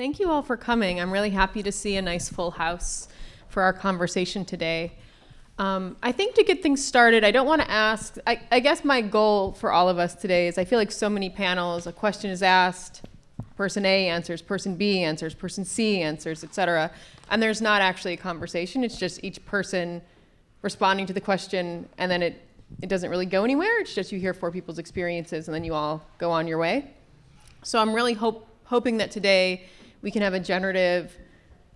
thank you all for coming. I'm really happy to see a nice full house for our conversation today. I think to get things started, I don't want to ask, I guess my goal for all of us today is I feel like so many panels, a question is asked, person A answers, person B answers, person C answers, et cetera. And there's not actually a conversation. It's just each person responding to the question, and then it doesn't really go anywhere. It's just you hear four people's experiences, and then you all go on your way. So I'm really hoping that today we can have a generative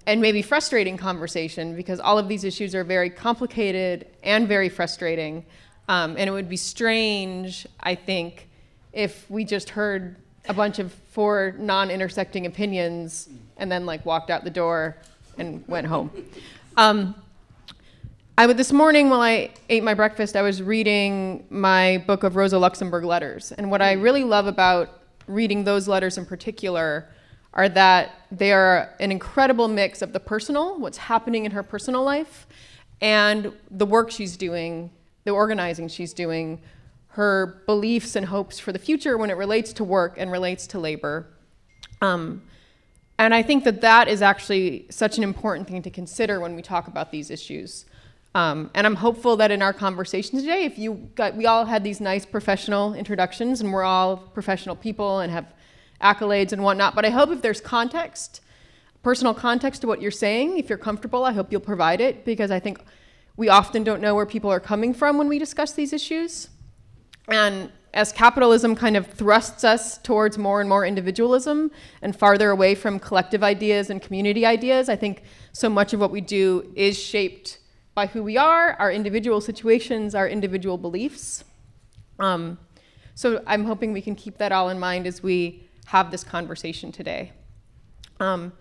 and maybe frustrating conversation, because all of these issues are very complicated and very frustrating. And it would be strange, I think, if we just heard a bunch of four non-intersecting opinions and then walked out the door and went home. This morning while I ate my breakfast, I was reading my book of Rosa Luxemburg letters. And what I really love about reading those letters in particular are that they are an incredible mix of the personal, what's happening in her personal life, and the work she's doing, the organizing she's doing, her beliefs and hopes for the future when it relates to work and relates to labor. And I think that is actually such an important thing to consider when we talk about these issues. And I'm hopeful that in our conversation today, we all had these nice professional introductions, and we're all professional people and have accolades and whatnot, but I hope if there's context, personal context to what you're saying, if you're comfortable, I hope you'll provide it, because I think we often don't know where people are coming from when we discuss these issues. And as capitalism kind of thrusts us towards more and more individualism and farther away from collective ideas and community ideas, I think so much of what we do is shaped by who we are, our individual situations, our individual beliefs. So I'm hoping we can keep that all in mind as we have this conversation today. One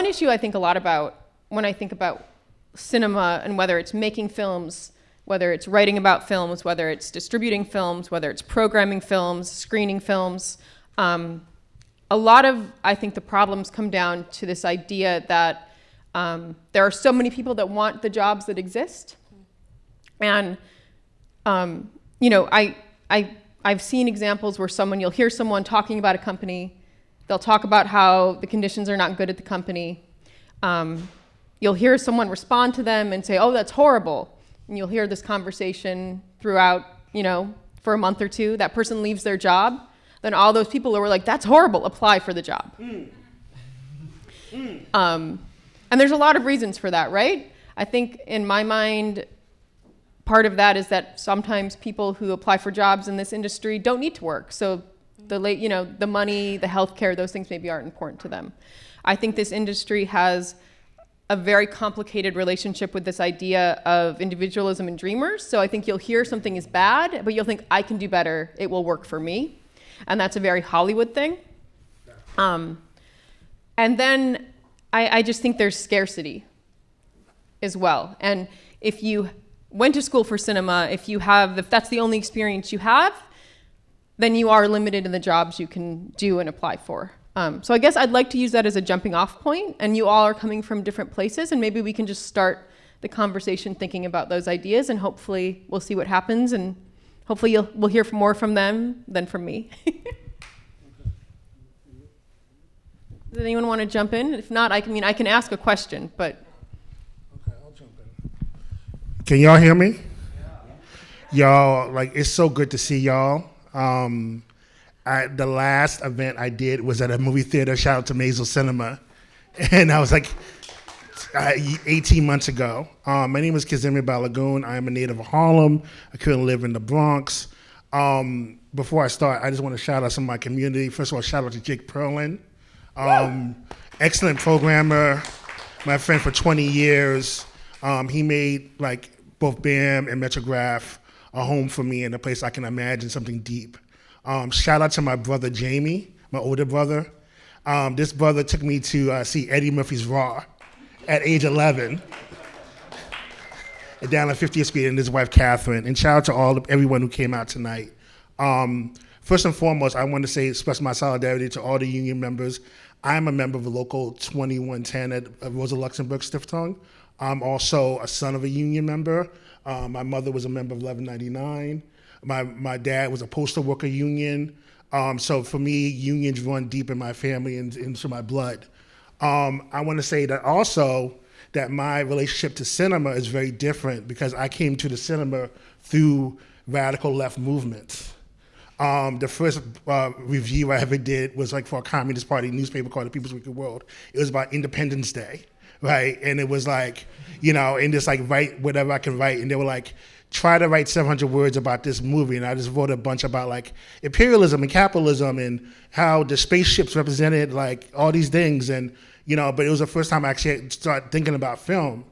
issue I think a lot about when I think about cinema, and whether it's making films, whether it's writing about films, whether it's distributing films, whether it's programming films, screening films, a lot of, I think, the problems come down to this idea that there are so many people that want the jobs that exist. And, I've seen examples where you'll hear someone talking about a company, they'll talk about how the conditions are not good at the company. You'll hear someone respond to them and say, oh, that's horrible. And you'll hear this conversation throughout, for a month or two. That person leaves their job. Then all those people who were like, that's horrible, apply for the job. And there's a lot of reasons for that, right? I think in my mind, part of that is that sometimes people who apply for jobs in this industry don't need to work. So the money, the healthcare, those things maybe aren't important to them. I think this industry has a very complicated relationship with this idea of individualism and dreamers. So I think you'll hear something is bad, but you'll think, I can do better, it will work for me. And that's a very Hollywood thing. And then I just think there's scarcity as well. And if you went to school for cinema, if that's the only experience you have, then you are limited in the jobs you can do and apply for. So I guess I'd like to use that as a jumping off point, and you all are coming from different places, and maybe we can just start the conversation thinking about those ideas, and hopefully we'll see what happens, and hopefully we'll hear more from them than from me. Does anyone want to jump in? If not, I can ask a question, but. Okay, I'll jump in. Can y'all hear me? Yeah. Y'all, it's so good to see y'all. The last event I did was at a movie theater. Shout out to Maisel Cinema. And I was 18 months ago. My name is Kazembe Balagun. I am a native of Harlem. I currently live in the Bronx. Before I start, I just want to shout out some of my community. First of all, shout out to Jake Perlin. Excellent programmer, my friend for 20 years. He made both BAM and Metrograph a home for me and a place I can imagine something deep. Shout out to my brother Jamie, my older brother. This brother took me to see Eddie Murphy's Raw at age 11 down on 50th Street, and his wife Catherine. And shout out to everyone who came out tonight. First and foremost, I want to express my solidarity to all the union members. I'm a member of the local 2110 at Rosa Luxemburg Stiftung. I'm also a son of a union member. My mother was a member of 1199. My dad was a postal worker union. So for me, unions run deep in my family and into my blood. I want to say that also that my relationship to cinema is very different because I came to the cinema through radical left movements. The first review I ever did was like for a Communist Party newspaper called The People's Weekly World. It was about Independence Day, right? And it was like, and just like write whatever I can write. And they were like, try to write 700 words about this movie. And I just wrote a bunch about like imperialism and capitalism and how the spaceships represented like all these things. And, but it was the first time I actually started thinking about film.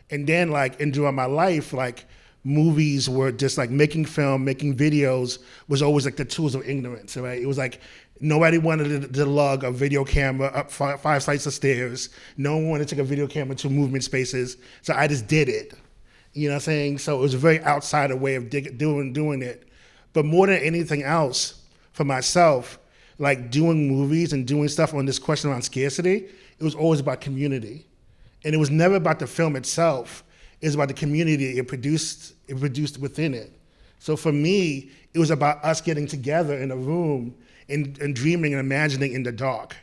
And then like during my life, like movies were just like making film, making videos was always like the tools of ignorance, right? It was like nobody wanted to lug a video camera up five flights of stairs. No one wanted to take a video camera to movement spaces. So I just did it. You know what I'm saying? So it was a very outsider way of doing it. But more than anything else, for myself, like doing movies and doing stuff on this question around scarcity, it was always about community. And it was never about the film itself. It was about the community it produced within it. So for me, it was about us getting together in a room and dreaming and imagining in the dark.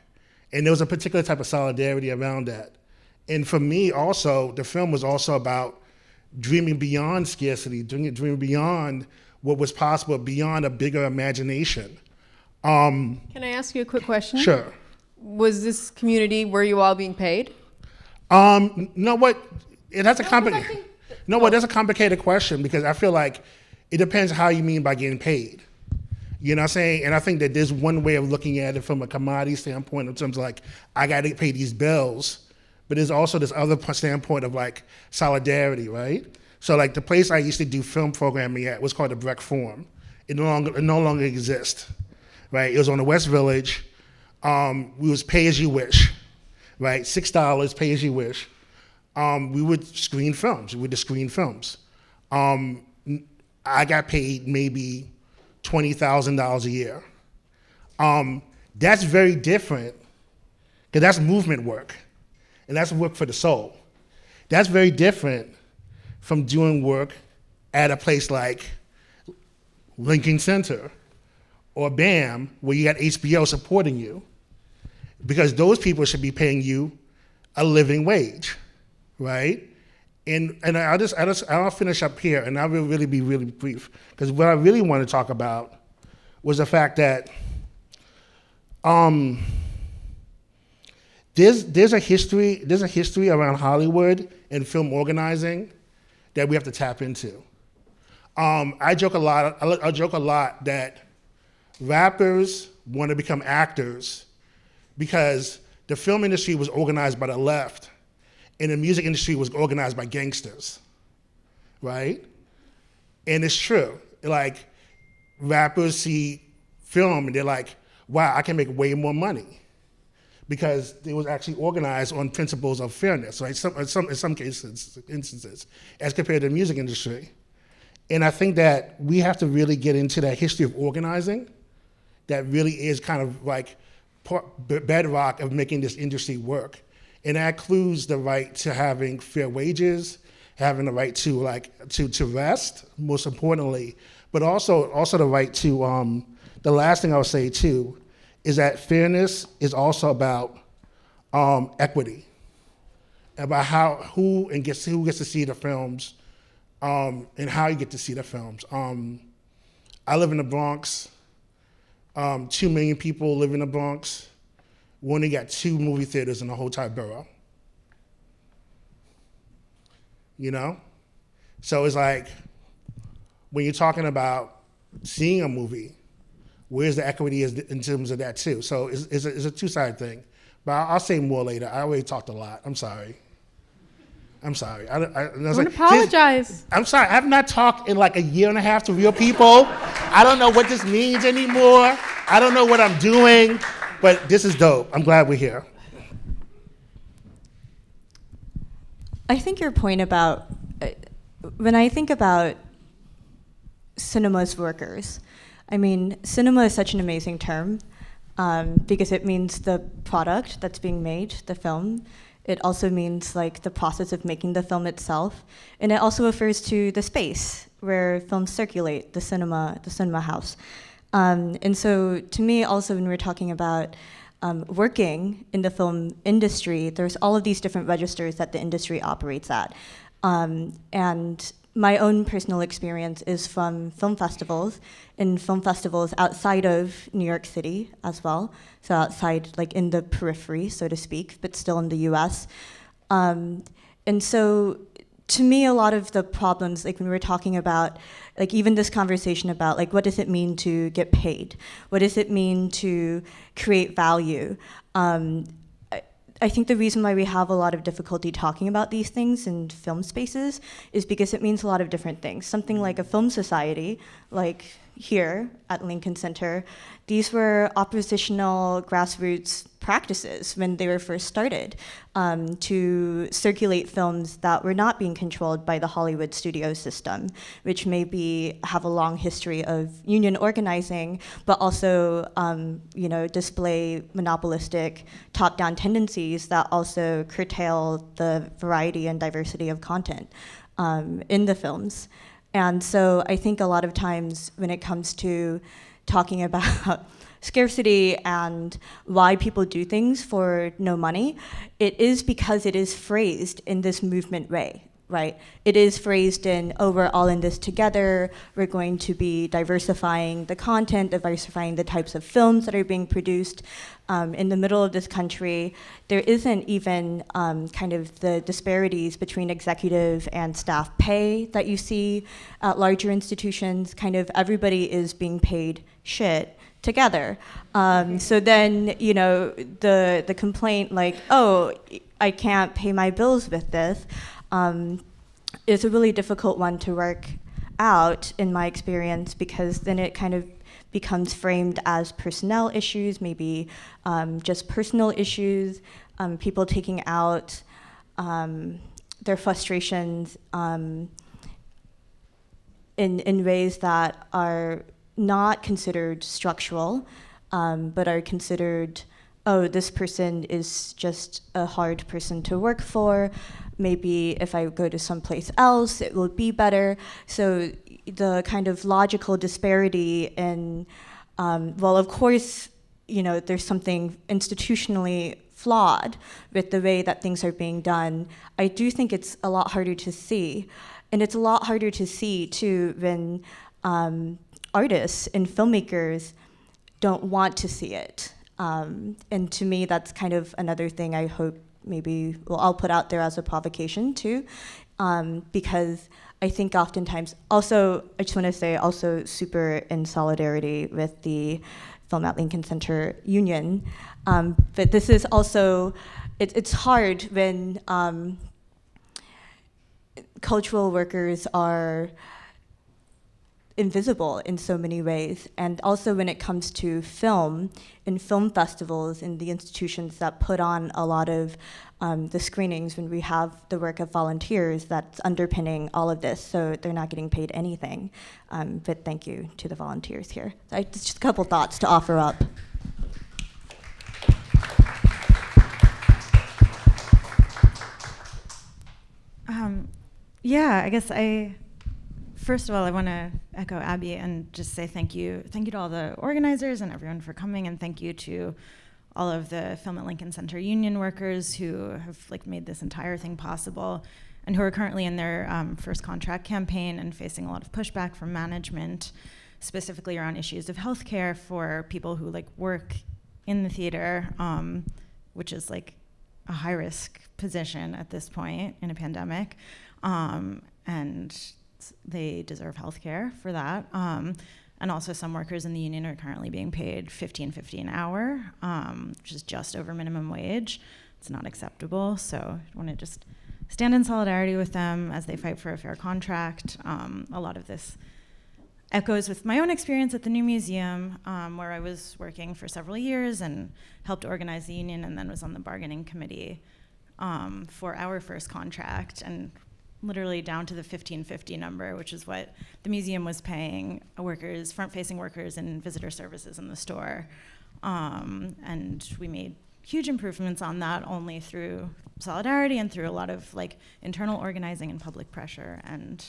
And there was a particular type of solidarity around that. And for me also, the film was also about dreaming beyond scarcity, dreaming beyond what was possible, beyond a bigger imagination. Can I ask you a quick question? Sure. Was this community, were you all being paid? No, what? That's a complicated. That's a complicated question because I feel like it depends how you mean by getting paid. You know what I'm saying? And I think that there's one way of looking at it from a commodity standpoint in terms of like, I got to pay these bills. But there's also this other standpoint of like solidarity, right? So like the place I used to do film programming at was called the Breck Forum. It no longer exists, right? It was on the West Village. We was pay as you wish, right? $6, pay as you wish. We would screen films. We would just screen films. I got paid maybe $20,000 a year. That's very different because that's movement work. And that's work for the soul. That's very different from doing work at a place like Lincoln Center or BAM, where you got HBO supporting you, because those people should be paying you a living wage, right? And I'll finish up here, and I will really be really brief, because what I really want to talk about was the fact that there's a history around Hollywood and film organizing that we have to tap into. I joke a lot that rappers want to become actors because the film industry was organized by the left and the music industry was organized by gangsters, right? And it's true. Like, rappers see film and they're like, wow, I can make way more money, because it was actually organized on principles of fairness, right? In some instances, as compared to the music industry. And I think that we have to really get into that history of organizing that really is kind of like bedrock of making this industry work. And that includes the right to having fair wages, having the right to rest, most importantly, but also the right to, the last thing I would say too, is that fairness is also about equity, about who gets to see the films, and how you get to see the films. I live in the Bronx. 2 million people live in the Bronx. We only got 2 movie theaters in the whole entire borough. You know? So it's like, when you're talking about seeing a movie, where's the equity in terms of that too? So it's a two-sided thing. But I'll say more later. I already talked a lot. I'm sorry. I Don't apologize. I'm sorry. I have not talked in like a year and a half to real people. I don't know what this means anymore. I don't know what I'm doing. But this is dope. I'm glad we're here. I think your point about, when I think about cinema's workers, I mean, cinema is such an amazing term because it means the product that's being made, the film. It also means like the process of making the film itself. And it also refers to the space where films circulate, the cinema house. And so to me also, when we're talking about working in the film industry, there's all of these different registers that the industry operates at. And my own personal experience is from film festivals, and film festivals outside of New York City as well, so outside, like in the periphery, so to speak, but still in the US. And so to me, a lot of the problems, like when we were talking about, like even this conversation about like, what does it mean to get paid? What does it mean to create value? I think the reason why we have a lot of difficulty talking about these things in film spaces is because it means a lot of different things. Something like a film society, like here at Lincoln Center, these were oppositional grassroots practices when they were first started to circulate films that were not being controlled by the Hollywood studio system, which maybe have a long history of union organizing, but also display monopolistic top-down tendencies that also curtail the variety and diversity of content in the films. And so I think a lot of times when it comes to talking about scarcity and why people do things for no money, it is because it is phrased in this movement way, right? It is phrased in, oh, we're all in this together, we're going to be diversifying the content, diversifying the types of films that are being produced. In the middle of this country, there isn't even kind of the disparities between executive and staff pay that you see at larger institutions. Kind of everybody is being paid shit together. So then, the complaint like, oh, I can't pay my bills with this, is a really difficult one to work out in my experience, because then it kind of becomes framed as personnel issues, maybe just personal issues, people taking out their frustrations in ways that are not considered structural, but are considered, oh, this person is just a hard person to work for. Maybe if I go to someplace else, it will be better. So the kind of logical disparity in, well, of course, there's something institutionally flawed with the way that things are being done. I do think it's a lot harder to see. And it's a lot harder to see, too, when artists and filmmakers don't want to see it. And to me, that's kind of another thing I hope maybe, well, I'll put out there as a provocation, too, because I think oftentimes, also, I just want to say, also super in solidarity with the Film at Lincoln Center Union. But this is also, it's hard when cultural workers are invisible in so many ways. And also when it comes to film, in film festivals, in the institutions that put on a lot of the screenings, when we have the work of volunteers that's underpinning all of this, so they're not getting paid anything. But thank you to the volunteers here. Just a couple thoughts to offer up. Yeah, I guess first of all, I want to echo Abby and just say thank you. Thank you to all the organizers and everyone for coming, and thank you to all of the Film at Lincoln Center union workers who have made this entire thing possible, and who are currently in their first contract campaign and facing a lot of pushback from management, specifically around issues of healthcare for people who work in the theater, which is a high-risk position at this point in a pandemic, and they deserve healthcare for that. And also some workers in the union are currently being paid $15.50 an hour, which is just over minimum wage. It's not acceptable, so I want to just stand in solidarity with them as they fight for a fair contract. A lot of this echoes with my own experience at the New Museum, where I was working for several years and helped organize the union, and then was on the bargaining committee for our first contract, and literally down to the $15.50 number, which is what the museum was paying workers, front-facing workers in visitor services in the store. And we made huge improvements on that only through solidarity and through a lot of internal organizing and public pressure. And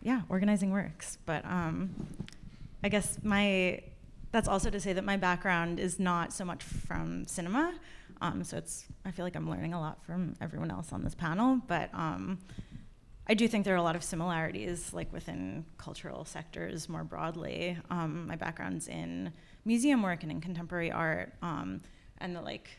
yeah, organizing works. But I guess my that's also to say that my background is not so much from cinema. So I feel like I'm learning a lot from everyone else on this panel, but I do think there are a lot of similarities, like within cultural sectors more broadly. My background's in museum work and in contemporary art, and the like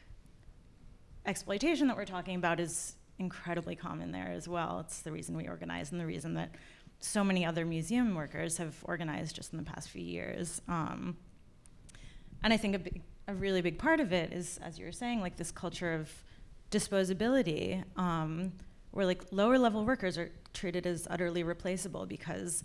exploitation that we're talking about is incredibly common there as well. It's the reason we organize and the reason that so many other museum workers have organized just in the past few years. And I think a really big part of it is, as you were saying, like this culture of disposability, where like lower level workers are treated as utterly replaceable because,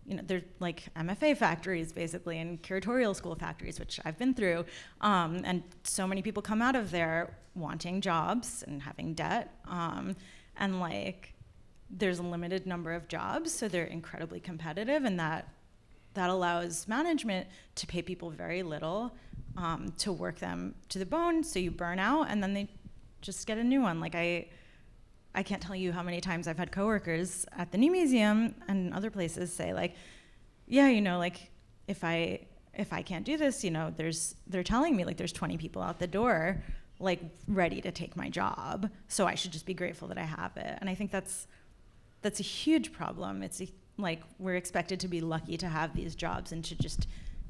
you know, they're like MFA factories basically and curatorial school factories, which I've been through. And so many people come out of there wanting jobs and having debt. And like, there's a limited number of jobs, so they're incredibly competitive, and that allows management to pay people very little, to work them to the bone, so you burn out, and then they just get a new one. Like I can't tell you how many times I've had coworkers at the New Museum and other places say like, yeah, you know, like if I can't do this, you know, they're telling me like there's 20 people out the door like ready to take my job, so I should just be grateful that I have it. And I think that's a huge problem. It's like we're expected to be lucky to have these jobs and to just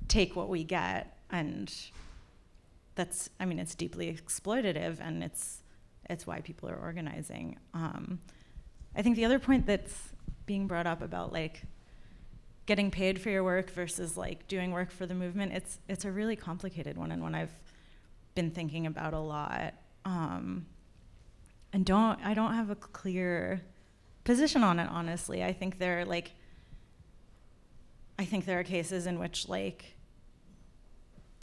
take what we get, and that's, I mean, it's deeply exploitative, and it's why people are organizing. I think the other point that's being brought up about like getting paid for your work versus like doing work for the movement, it's a really complicated one, and one I've been thinking about a lot. And I don't have a clear position on it, honestly. I think there are cases in which like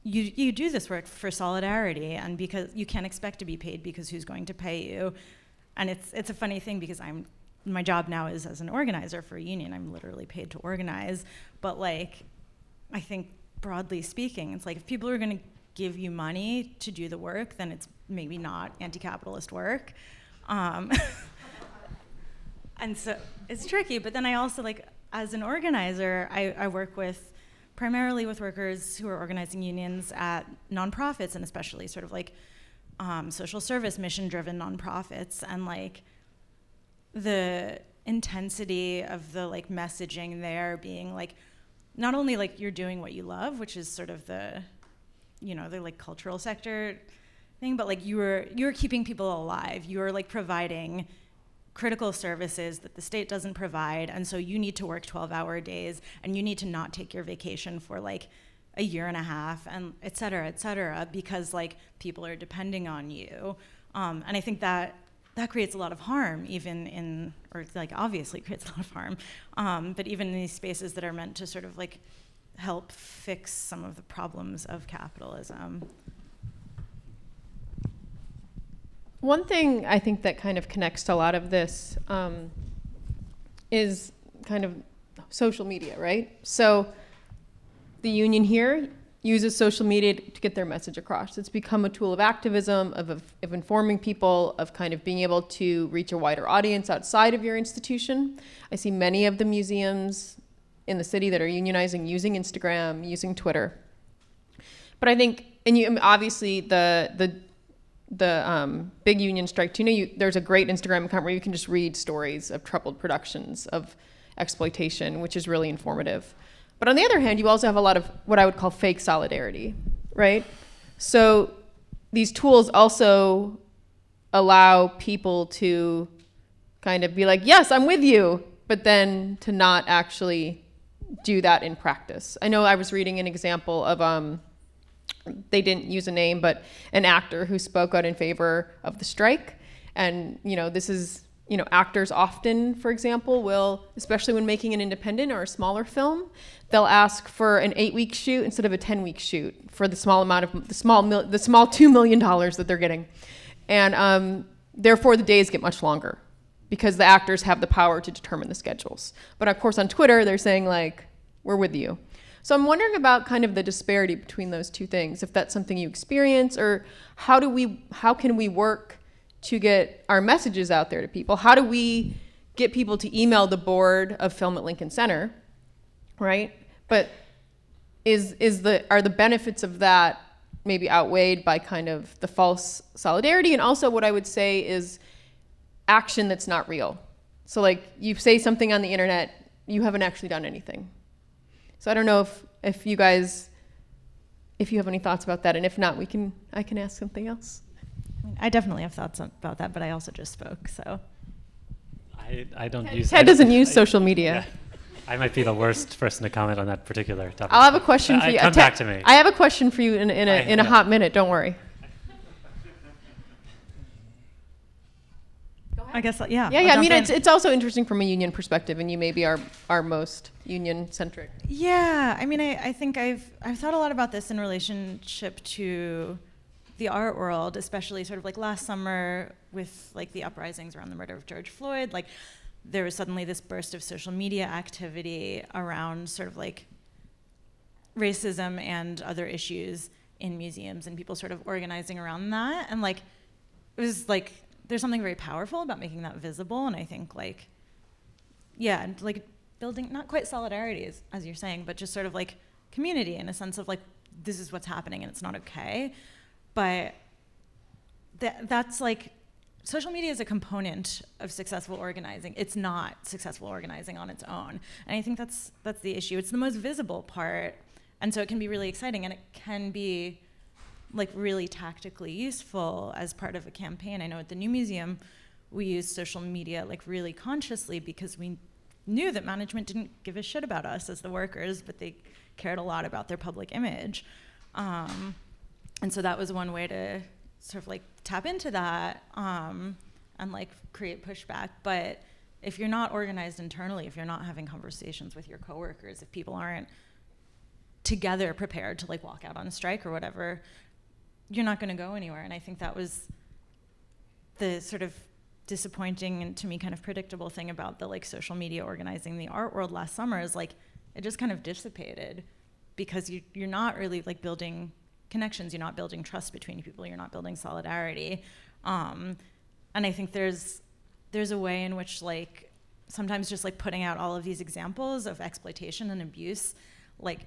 you do this work for solidarity, and because you can't expect to be paid because who's going to pay you? And it's a funny thing because my job now is as an organizer for a union. I'm literally paid to organize, but like I think broadly speaking, it's like if people are going to give you money to do the work, then it's maybe not anti-capitalist work. And so it's tricky, but then I also like, as an organizer, I work primarily with workers who are organizing unions at nonprofits, and especially sort of like social service mission-driven nonprofits, and like the intensity of the like messaging there being like, not only like you're doing what you love, which is sort of the like cultural sector thing, but like you're keeping people alive. You're like providing critical services that the state doesn't provide, and so you need to work 12-hour days, and you need to not take your vacation for like a year and a half, and et cetera, because like people are depending on you. And I think that creates a lot of harm, or like obviously creates a lot of harm, but even in these spaces that are meant to sort of like help fix some of the problems of capitalism. One thing I think that kind of connects to a lot of this is kind of social media, right? So the union here uses social media to get their message across. It's become a tool of activism, of informing people, of kind of being able to reach a wider audience outside of your institution. I see many of the museums in the city that are unionizing using Instagram, using Twitter. But I think, and obviously the big union strike too, there's a great Instagram account where you can just read stories of troubled productions of exploitation, which is really informative. But on the other hand, you also have a lot of what I would call fake solidarity, right? So these tools also allow people to kind of be like, yes, I'm with you, but then to not actually do that in practice. I know I was reading an example of, they didn't use a name, but an actor who spoke out in favor of the strike. And, this is, actors often, for example, will, especially when making an independent or a smaller film, they'll ask for an 8-week shoot instead of a 10-week shoot for the small amount of, the small $2 million that they're getting. And therefore the days get much longer because the actors have the power to determine the schedules. But of course on Twitter, they're saying like, we're with you. So I'm wondering about kind of the disparity between those two things, if that's something you experience, or how can we work to get our messages out there to people? How do we get people to email the board of film at Lincoln Center, right? But are the benefits of that maybe outweighed by kind of the false solidarity? And also what I would say is action that's not real. So like you say something on the internet, you haven't actually done anything. So I don't know if you guys, if you have any thoughts about that, and if not, I can ask something else. I definitely have thoughts about that, but I also just spoke, so. I don't Ted, use. Ted doesn't use social media. Yeah. I might be the worst person to comment on that particular topic. I'll have a question for you. Come back to me. I have a question for you in a hot minute. Don't worry. I guess, yeah. Yeah. I mean, it's also interesting from a union perspective, and you maybe are most union centric. Yeah. I mean, I think I've thought a lot about this in relationship to the art world, especially sort of like last summer with like the uprisings around the murder of George Floyd. Like, there was suddenly this burst of social media activity around sort of like racism and other issues in museums, and people sort of organizing around that. And like, it was like, there's something very powerful about making that visible. And I think like, yeah, like building, not quite solidarity as you're saying, but just sort of like community in a sense of like, this is what's happening and it's not okay. But that's like, social media is a component of successful organizing. It's not successful organizing on its own. And I think that's the issue. It's the most visible part. And so it can be really exciting, and it can be like really tactically useful as part of a campaign. I know at the New Museum, we used social media like really consciously because we knew that management didn't give a shit about us as the workers, but they cared a lot about their public image. And so that was one way to sort of like tap into that and like create pushback. But if you're not organized internally, if you're not having conversations with your coworkers, if people aren't together prepared to like walk out on a strike or whatever, you're not going to go anywhere. And I think that was the sort of disappointing and to me kind of predictable thing about the like social media organizing the art world last summer is like it just kind of dissipated because you're not really like building connections, you're not building trust between people, you're not building solidarity. And I think there's a way in which like sometimes just like putting out all of these examples of exploitation and abuse, like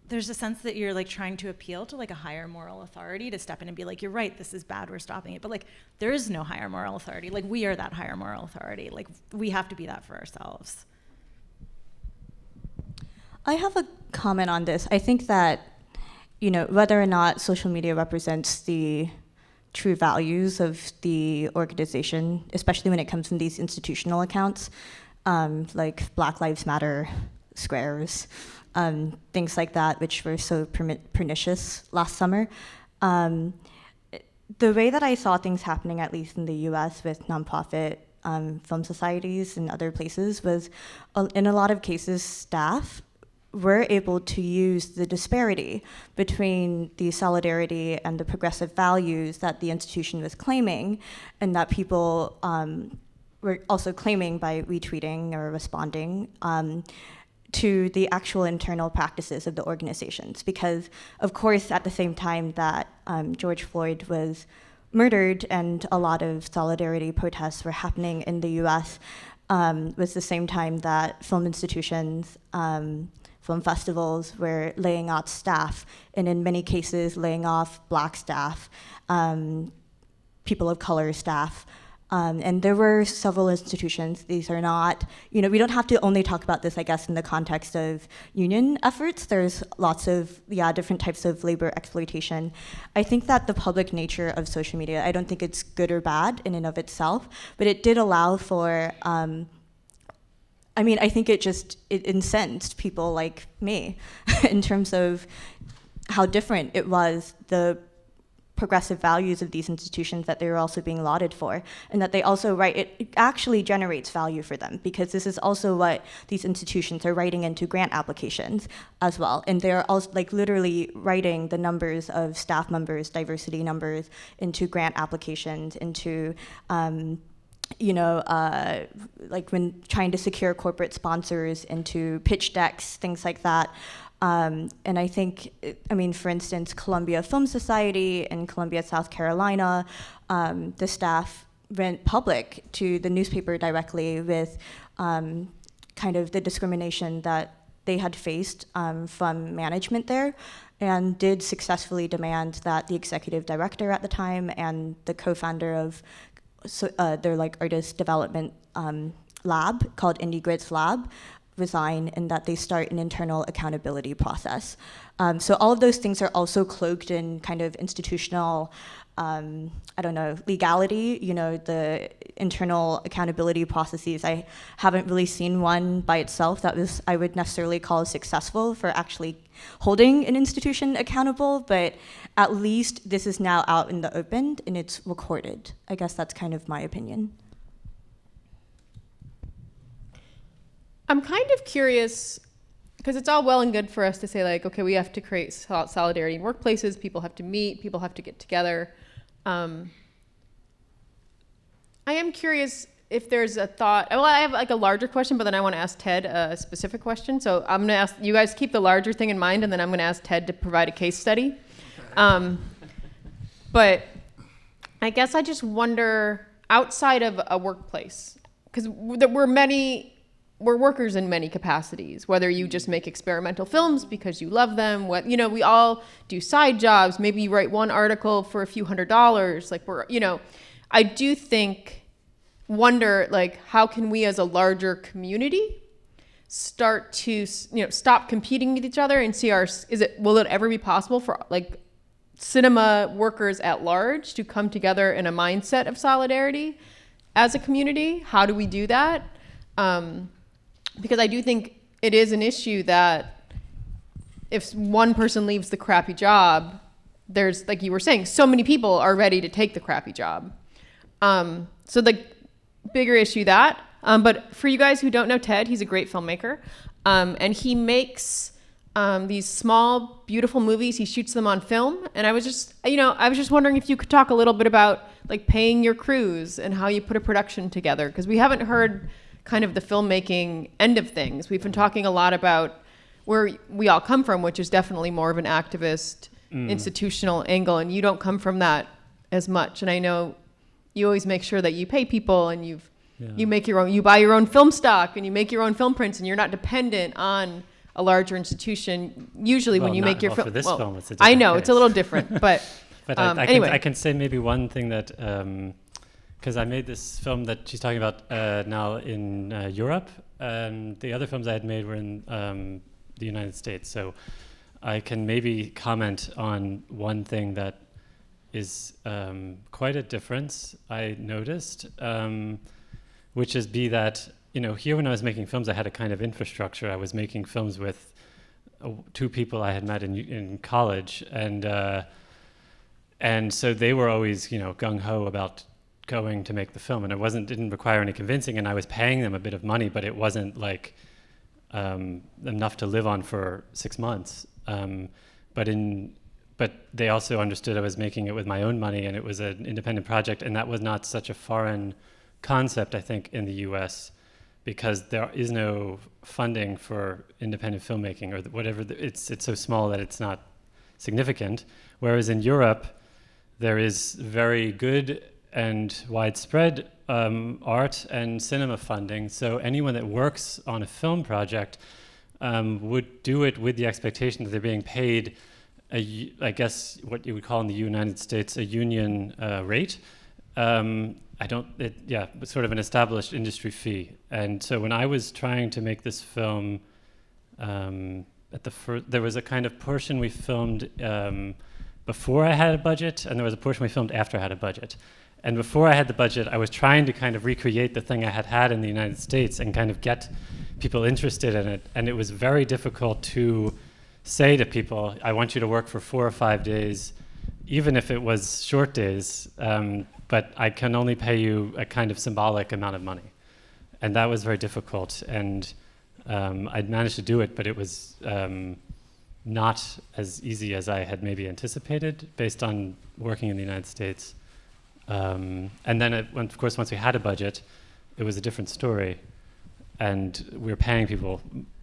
there's a sense that you're like trying to appeal to like a higher moral authority to step in and be like, you're right, this is bad, we're stopping it. But like there is no higher moral authority. Like we are that higher moral authority. Like we have to be that for ourselves. I have a comment on this. I think that, you know, whether or not social media represents the true values of the organization, especially when it comes from these institutional accounts, like Black Lives Matter squares, things like that, which were so pernicious last summer. The way that I saw things happening, at least in the US with nonprofit film societies and other places, was in a lot of cases, staff were able to use the disparity between the solidarity and the progressive values that the institution was claiming, and that people were also claiming by retweeting or responding to the actual internal practices of the organizations. Because, of course, at the same time that George Floyd was murdered and a lot of solidarity protests were happening in the US, was the same time that film institutions, film festivals were laying off staff, and in many cases laying off Black staff, people of color staff. And there were several institutions. These are not, you know, we don't have to only talk about this, I guess, in the context of union efforts. There's lots of, different types of labor exploitation. I think that the public nature of social media, I don't think it's good or bad in and of itself, but it did allow for, I think it incensed people like me in terms of how different it was, the progressive values of these institutions that they were also being lauded for, and that they also it actually generates value for them, because this is also what these institutions are writing into grant applications as well. And they're also like literally writing the numbers of staff members, diversity numbers into grant applications, into like when trying to secure corporate sponsors, into pitch decks, things like that. And I think, for instance, Columbia Film Society in Columbia, South Carolina, the staff went public to the newspaper directly with kind of the discrimination that they had faced from management there, and did successfully demand that the executive director at the time and the co-founder of their like artist development lab called IndieGrid's lab resign, and that they start an internal accountability process. So all of those things are also cloaked in kind of institutional, legality, the internal accountability processes. I haven't really seen one by itself that I would necessarily call successful for actually holding an institution accountable, but at least this is now out in the open and it's recorded. I guess that's kind of my opinion. I'm kind of curious, because it's all well and good for us to say, like, okay, we have to create solidarity in workplaces, people have to meet, people have to get together. I am curious if there's a thought, well, I have like a larger question, but then I want to ask Ted a specific question. So I'm going to ask, you guys keep the larger thing in mind, and then I'm going to ask Ted to provide a case study. But I guess I just wonder, outside of a workplace, because we're workers in many capacities, whether you just make experimental films because you love them, we all do side jobs. Maybe you write one article for a few $100s. Like I do wonder, like, how can we as a larger community start to, stop competing with each other and see will it ever be possible for like cinema workers at large to come together in a mindset of solidarity as a community? How do we do that? Because I do think it is an issue that if one person leaves the crappy job, there's, like you were saying, so many people are ready to take the crappy job. So the bigger issue that. But for you guys who don't know Ted, he's a great filmmaker. And he makes these small, beautiful movies. He shoots them on film. And I was just wondering if you could talk a little bit about like paying your crews and how you put a production together. Because we haven't heard kind of the filmmaking end of things. We've been talking a lot about where we all come from, which is definitely more of an activist, institutional angle, and you don't come from that as much. And I know you always make sure that you pay people, and you buy your own film stock, and you make your own film prints, and you're not dependent on a larger institution. Usually, when you make your film, for this film, it's a different I know case. It's a little different, but anyway, I can say maybe one thing that. Because I made this film that she's talking about now in Europe, and the other films I had made were in the United States. So I can maybe comment on one thing that is quite a difference I noticed, which is that, here when I was making films, I had a kind of infrastructure. I was making films with two people I had met in college, and so they were always, gung-ho about going to make the film, and it didn't require any convincing, and I was paying them a bit of money, but it wasn't like enough to live on for 6 months. But they also understood I was making it with my own money, and it was an independent project, and that was not such a foreign concept, I think, in the US, because there is no funding for independent filmmaking or whatever. It's so small that it's not significant. Whereas in Europe, there is very good and widespread art and cinema funding. So anyone that works on a film project would do it with the expectation that they're being paid, I guess what you would call in the United States a union rate. Sort of an established industry fee. And so when I was trying to make this film, there was a kind of portion we filmed before I had a budget, and there was a portion we filmed after I had a budget. And before I had the budget, I was trying to kind of recreate the thing I had in the United States and kind of get people interested in it. And it was very difficult to say to people, I want you to work for 4 or 5 days, even if it was short days, but I can only pay you a kind of symbolic amount of money. And that was very difficult. And I'd managed to do it, but it was not as easy as I had maybe anticipated based on working in the United States. And then, of course, once we had a budget, it was a different story. And we were paying people,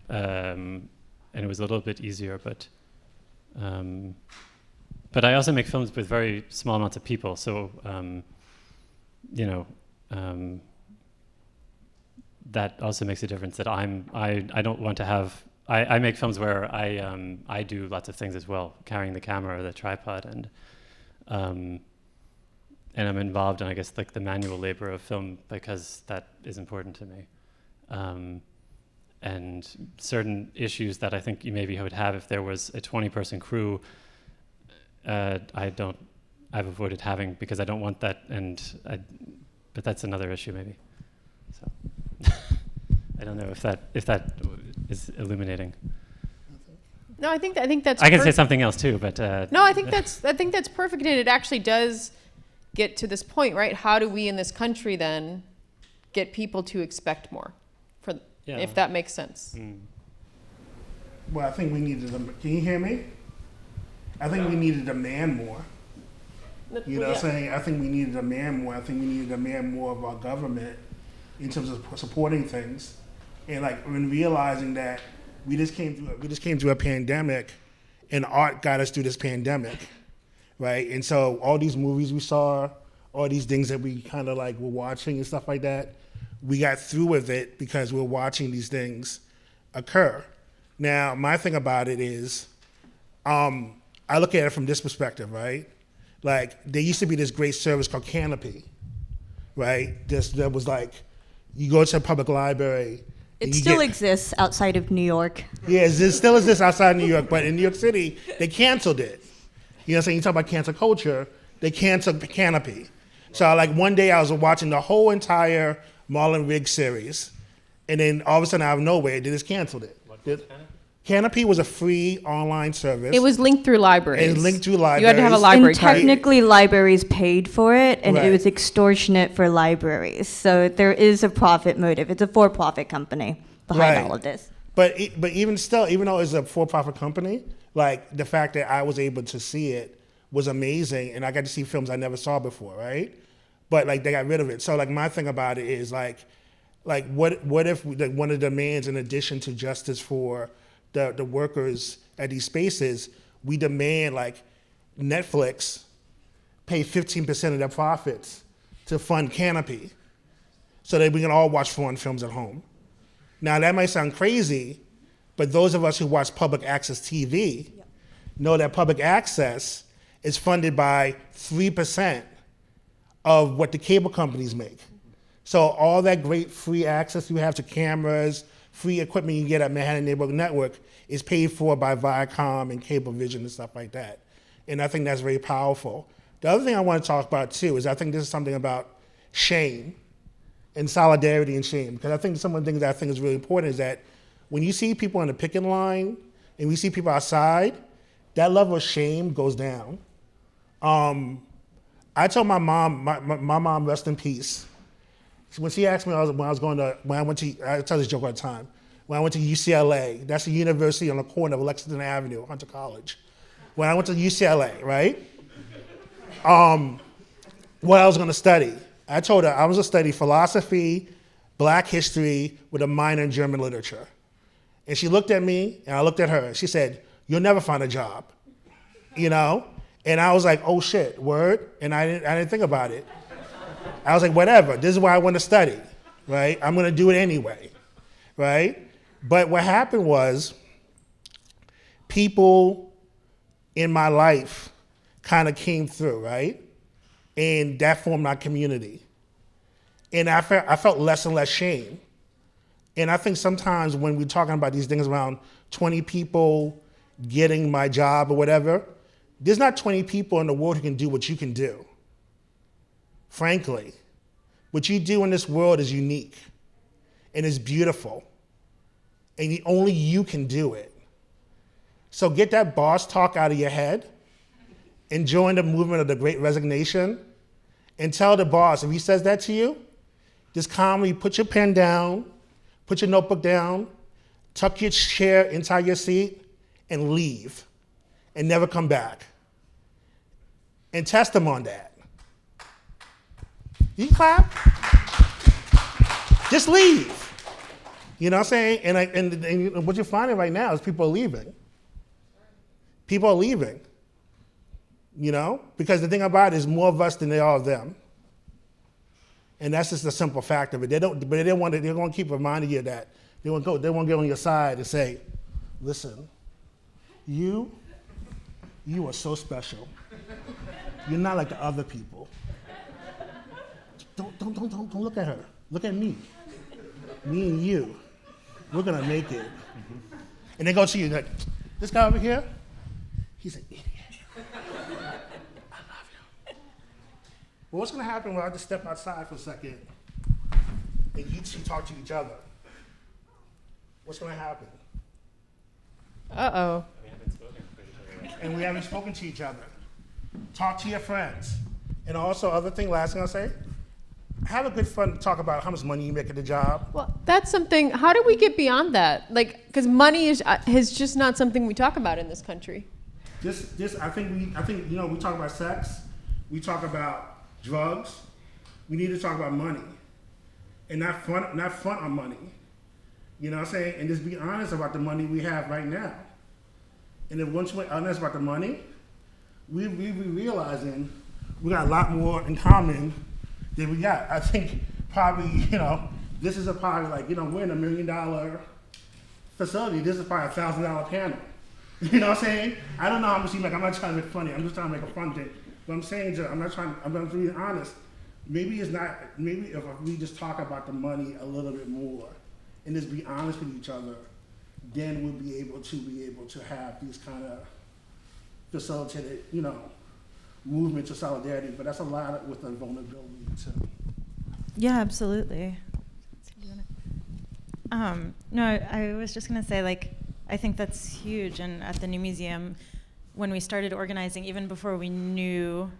and it was a little bit easier. But I also make films with very small amounts of people. So, that also makes a difference, that I don't want to have I make films where I do lots of things as well, carrying the camera or the tripod, and I'm involved in, I guess, like the manual labor of film because that is important to me. And certain issues that I think you maybe would have if there was a 20-person crew, I've avoided having because I don't want that, but that's another issue maybe. So I don't know if that is illuminating. No, I think that's. I can say something else too, but no, I think that's perfect, and it actually does get to this point, right? How do we in this country then get people to expect more, if that makes sense? Well, I think we need to. Can you hear me? I think we need to demand more. You know what I'm saying? I think we need to demand more. I think we need to demand more of our government in terms of supporting things, and like when realizing that we just came through a pandemic, and art got us through this pandemic, right? And so all these movies we saw, all these things that we kind of like were watching and stuff like that, we got through with it because we're watching these things occur. Now, my thing about it is, I look at it from this perspective, right? Like, there used to be this great service called Canopy, right? That was like, you go to a public library. It still exists outside of New York. Yes, it still exists outside New York, but in New York City, they canceled it. You know what I'm saying? You talk about cancel culture, they canceled Canopy. So like one day I was watching the whole entire Marlon Riggs series, and then all of a sudden out of nowhere, they just canceled it. Canopy was a free online service. It was linked through libraries. You had to have a library and card. technically, libraries paid for it, and Right. it was extortionate for libraries. So there is a profit motive. It's a for-profit company behind Right. all of this. But even still, even though it's a for-profit company, like the fact that I was able to see it was amazing, and I got to see films I never saw before, right? But like they got rid of it. So like my thing about it is like what if one of the demands, in addition to justice for the workers at these spaces, we demand like Netflix pay 15% of their profits to fund Canopy so that we can all watch foreign films at home. Now that might sound crazy, but those of us who watch public access TV know that public access is funded by 3% of what the cable companies make. So all that great free access you have to cameras, free equipment you get at Manhattan Neighborhood Network is paid for by Viacom and Cablevision and stuff like that. And I think that's very powerful. The other thing I want to talk about too is I think this is something about shame and solidarity and shame. Because I think some of the things that I think is really important is that when you see people in the picking line and we see people outside, that level of shame goes down. I told my mom, my mom, rest in peace. When she asked me I tell this joke all the time. When I went to UCLA, that's a university on the corner of Lexington Avenue, Hunter College. When I went to UCLA, right? What I was gonna study. I told her I was gonna study philosophy, Black history with a minor in German literature. And she looked at me and I looked at her. She said, "You'll never find a job," you know? And I was like, "Oh shit, word?" And I didn't think about it. I was like, whatever, this is why I want to study, right? I'm gonna do it anyway, right? But what happened was people in my life kind of came through, right? And that formed my community. And I felt less and less shame. And I think sometimes when we're talking about these things around 20 people getting my job or whatever, there's not 20 people in the world who can do what you can do. Frankly, what you do in this world is unique and is beautiful. And only you can do it. So get that boss talk out of your head and join the movement of the Great Resignation and tell the boss, if he says that to you, just calmly put your pen down, put your notebook down, tuck your chair inside your seat, and leave, and never come back. And test them on that. You clap. Just leave. You know what I'm saying? And what you're finding right now is people are leaving. People are leaving. You know? Because the thing about it is more of us than there are of them. And that's just the simple fact of it. They're going to keep reminding you of that. They won't get on your side and say, listen, you are so special. You're not like the other people. Don't look at her. Look at me. Me and you. We're gonna make it. And they go to you like, this guy over here, he's an idiot. I love you. But what's gonna happen when I just step outside for a second and you two talk to each other? What's gonna happen? Uh-oh. And we haven't spoken to each other. Talk to your friends. And also, last thing I'll say, have a good fun talk about how much money you make at the job. Well, that's something, how do we get beyond that? Like, because money is just not something we talk about in this country. I think we talk about sex, we talk about drugs, we need to talk about money. And not front on money. You know what I'm saying? And just be honest about the money we have right now. And if once we're honest about the money, we realizing we got a lot more in common than we got. I think probably, this is probably like, we're in $1 million facility. This is probably a $1,000 panel. You know what I'm saying? I don't know how much you make. I'm not trying to make funny. I'm just trying to make a fun thing. But I'm saying, I'm being honest. Maybe if we just talk about the money a little bit more and just be honest with each other, then we'll be able to have these kind of facilitated, movements of solidarity. But that's a lot with the vulnerability too. Yeah, absolutely. No, I was just gonna say, I think that's huge. And at the New Museum, when we started organizing, even before we knew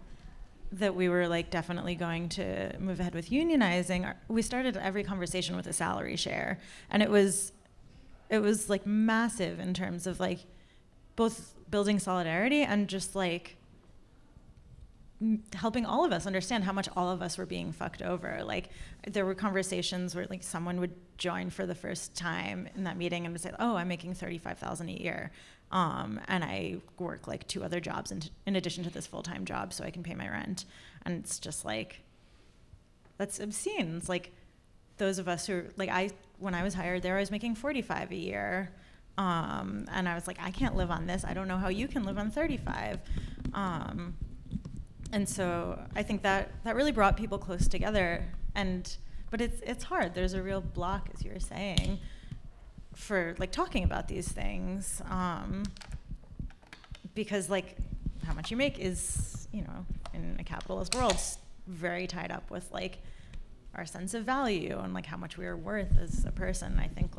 that we were definitely going to move ahead with unionizing, we started every conversation with a salary share, and it was massive in terms of both building solidarity and just helping all of us understand how much all of us were being fucked over. There were conversations where someone would join for the first time in that meeting and would say, "Oh, I'm making $35,000 a year, and I work 2 other jobs in addition to this full-time job, so I can pay my rent." And it's just that's obscene. It's those of us who when I was hired there, I was making $45 a year, and I was I can't live on this. I don't know how you can live on 35. And so I think that really brought people close together. But it's hard. There's a real block, as you were saying, for talking about these things, because how much you make is, in a capitalist world, very tied up with our sense of value and how much we are worth as a person. I think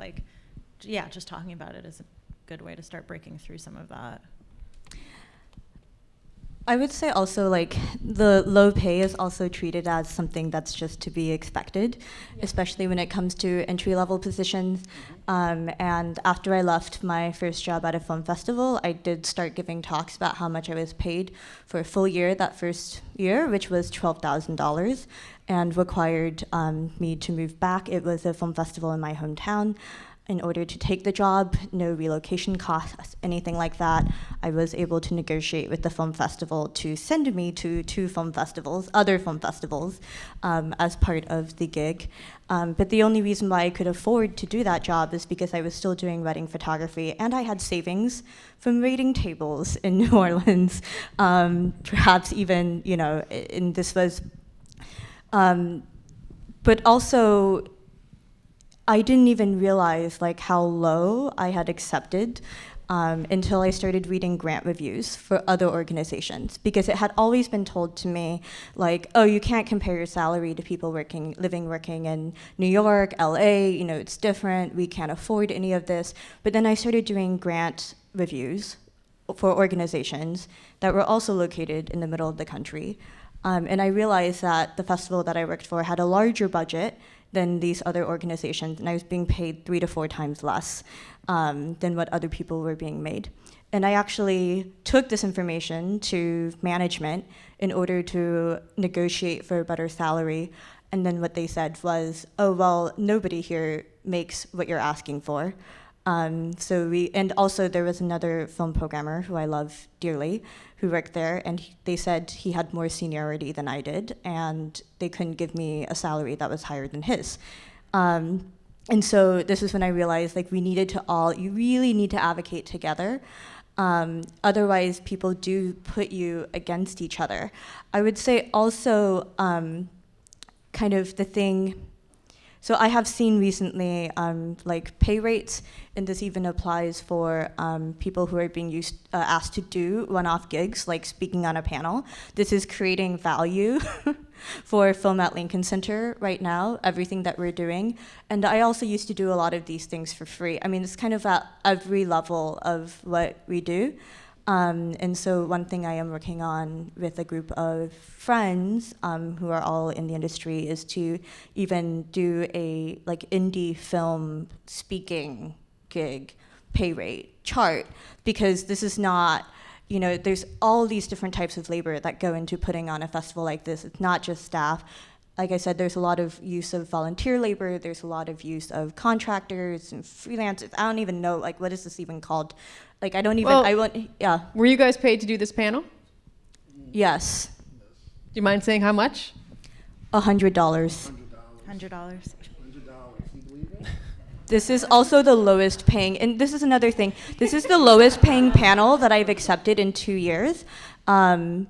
just talking about it is a good way to start breaking through some of that. I would say also the low pay is also treated as something that's just to be expected, especially when it comes to entry-level positions. And after I left my first job at a film festival, I did start giving talks about how much I was paid for a full year that first year, which was $12,000, and required me to move back. It was a film festival in my hometown. In order to take the job, no relocation costs, anything like that, I was able to negotiate with the film festival to send me to 2 other film festivals, as part of the gig. But the only reason why I could afford to do that job is because I was still doing wedding photography, and I had savings from waiting tables in New Orleans, perhaps even, and this was, but also, I didn't even realize how low I had accepted until I started reading grant reviews for other organizations, because it had always been told to me oh, you can't compare your salary to people working in New York, LA, it's different, we can't afford any of this. But then I started doing grant reviews for organizations that were also located in the middle of the country. And I realized that the festival that I worked for had a larger budget than these other organizations, and I was being paid 3 to 4 times less than what other people were being made. And I actually took this information to management in order to negotiate for a better salary, and then what they said was, "Oh, well, nobody here makes what you're asking for." And also there was another film programmer who I love dearly who worked there, and they said he had more seniority than I did, and they couldn't give me a salary that was higher than his. And so this is when I realized like you really need to advocate together. Otherwise, people do put you against each other. I would say also kind of the thing, so I have seen recently like pay rates, and this even applies for people who are being asked to do one-off gigs, like speaking on a panel. This is creating value for Film at Lincoln Center right now, everything that we're doing. And I also used to do a lot of these things for free. I mean, it's kind of at every level of what we do. And so one thing I am working on with a group of friends who are all in the industry is to even do a like indie film speaking gig pay rate chart, because this is not, you know, there's all these different types of labor that go into putting on a festival like this. It's not just staff. Like I said, there's a lot of use of volunteer labor. There's a lot of use of contractors and freelancers. I don't even know, like, what is this even called? Like, I don't even, Well, yeah. Were you guys paid to do this panel? Yes. Do you mind saying how much? $100. $100. This is also the lowest paying, and this is another thing. This is the lowest paying panel that I've accepted in 2 years. And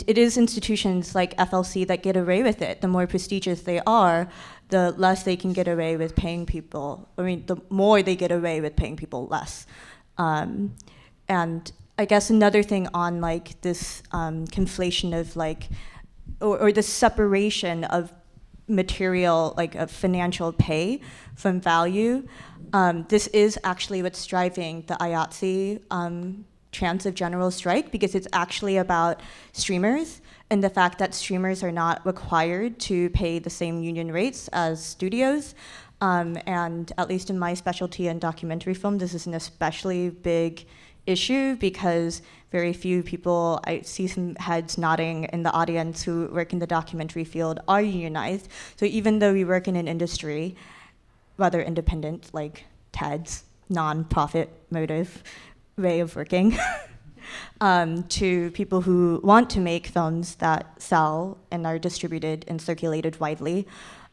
it is institutions like FLC that get away with it. The more prestigious they are, the less they can get away with paying people. I mean, the more they get away with paying people less. And I guess another thing on like this conflation of like, or the separation of material, like of financial pay from value. This is actually what's driving the IATSE Chance of General Strike, because it's actually about streamers and the fact that streamers are not required to pay the same union rates as studios. And at least in my specialty in documentary film, this is an especially big issue because very few people, I see some heads nodding in the audience who work in the documentary field, are unionized. So even though we work in an industry, rather independent, like Ted's non-profit motive way of working, to people who want to make films that sell and are distributed and circulated widely,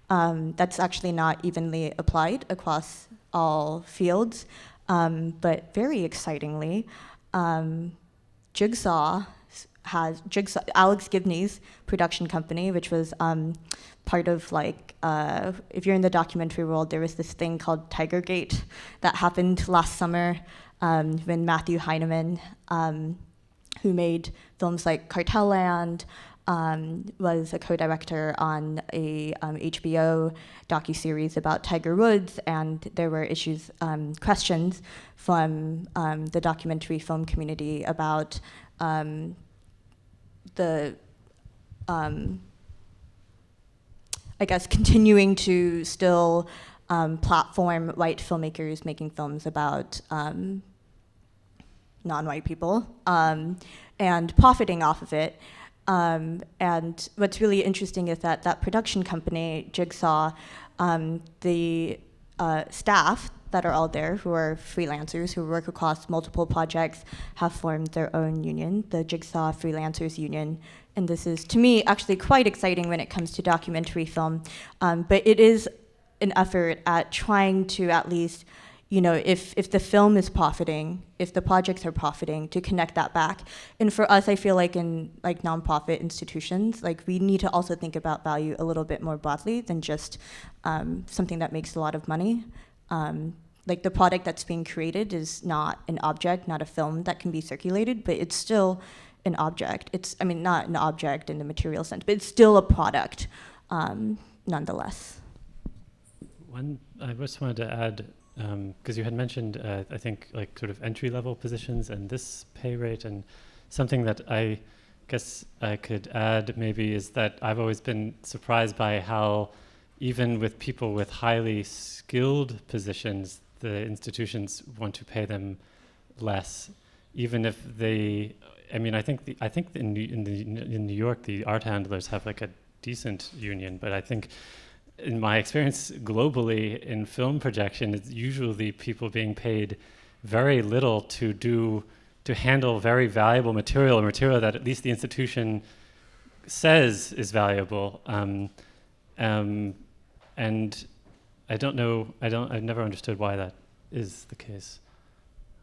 that's actually not evenly applied across all fields. But very excitingly, Jigsaw, Alex Gibney's production company, which was part of like, if you're in the documentary world, there was this thing called Tigergate that happened last summer when Matthew Heineman, who made films like Cartel Land, was a co-director on a HBO docuseries about Tiger Woods, and there were questions from the documentary film community about the, I guess, continuing to still platform white filmmakers making films about non-white people and profiting off of it. And what's really interesting is that production company, Jigsaw, the staff that are all there, who are freelancers who work across multiple projects, have formed their own union, the Jigsaw Freelancers Union. And this is, to me, actually quite exciting when it comes to documentary film. But it is an effort at trying to at least, you know, if the film is profiting, if the projects are profiting, to connect that back. And for us, I feel like in like nonprofit institutions, like we need to also think about value a little bit more broadly than just something that makes a lot of money. Like the product that's being created is not an object, not a film that can be circulated, but it's still an object. It's, I mean, not an object in the material sense, but it's still a product nonetheless. One, I just wanted to add, because you had mentioned, I think, like sort of entry-level positions and this pay rate, and something that I guess I could add maybe is that I've always been surprised by how even with people with highly skilled positions, the institutions want to pay them less, even if they. I mean, I think in New York the art handlers have like a decent union, but I think, in my experience globally in film projection, it's usually people being paid very little to handle very valuable material, or material that at least the institution says is valuable. And I don't know. I've never understood why that is the case,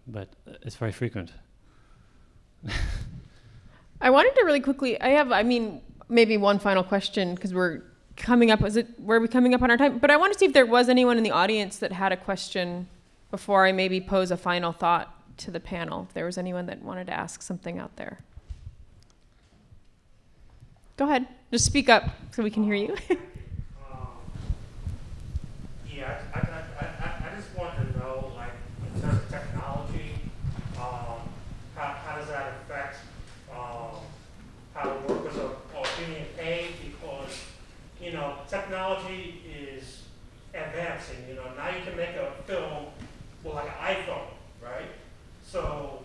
but it's very frequent. I wanted to really quickly, maybe one final question, because we're coming up, were we coming up on our time? But I want to see if there was anyone in the audience that had a question before I maybe pose a final thought to the panel. If there was anyone that wanted to ask something out there. Go ahead, just speak up so we can hear you. I just want to know, like, in terms of technology, how does that affect how the workers are being paid? Because, technology is advancing. Now you can make a film with like an iPhone, right? So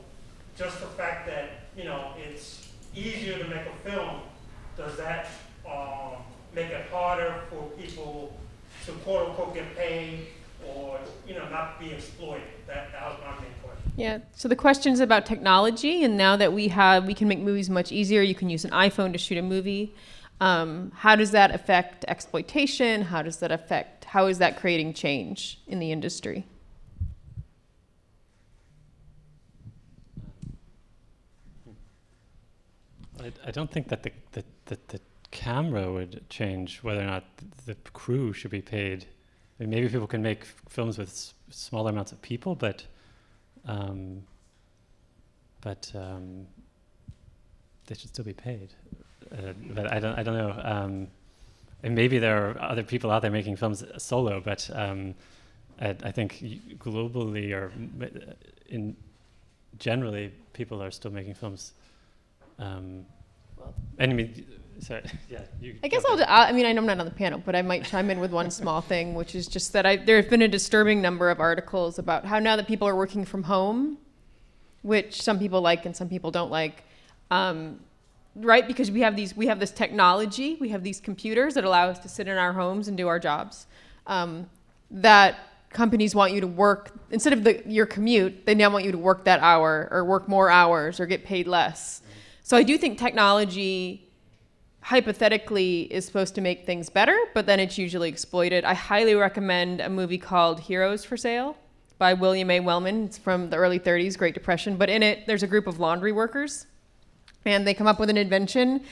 just the fact that, it's easier to make a film, does that make it harder for people to quote unquote get paid or not be exploited? That was my main question. Yeah, so the question is about technology, and now that we can make movies much easier, you can use an iPhone to shoot a movie. How does that affect exploitation? How is that creating change in the industry? I don't think that the camera would change whether or not the crew should be paid. I mean, maybe people can make films with smaller amounts of people, but they should still be paid. But I don't know. And maybe there are other people out there making films solo, but I think globally or generally people are still making films. Sorry, yeah. I guess I'm not on the panel, but I might chime in with one small thing, which is just that there have been a disturbing number of articles about how now that people are working from home, which some people like and some people don't like, right? Because we have this technology, we have these computers that allow us to sit in our homes and do our jobs. That companies want you to work, instead of your commute, they now want you to work that hour or work more hours or get paid less. So I do think technology, hypothetically, is supposed to make things better, but then it's usually exploited. I highly recommend a movie called Heroes for Sale by William A. Wellman. It's from the early 30s, Great Depression. But in it, there's a group of laundry workers, and they come up with an invention,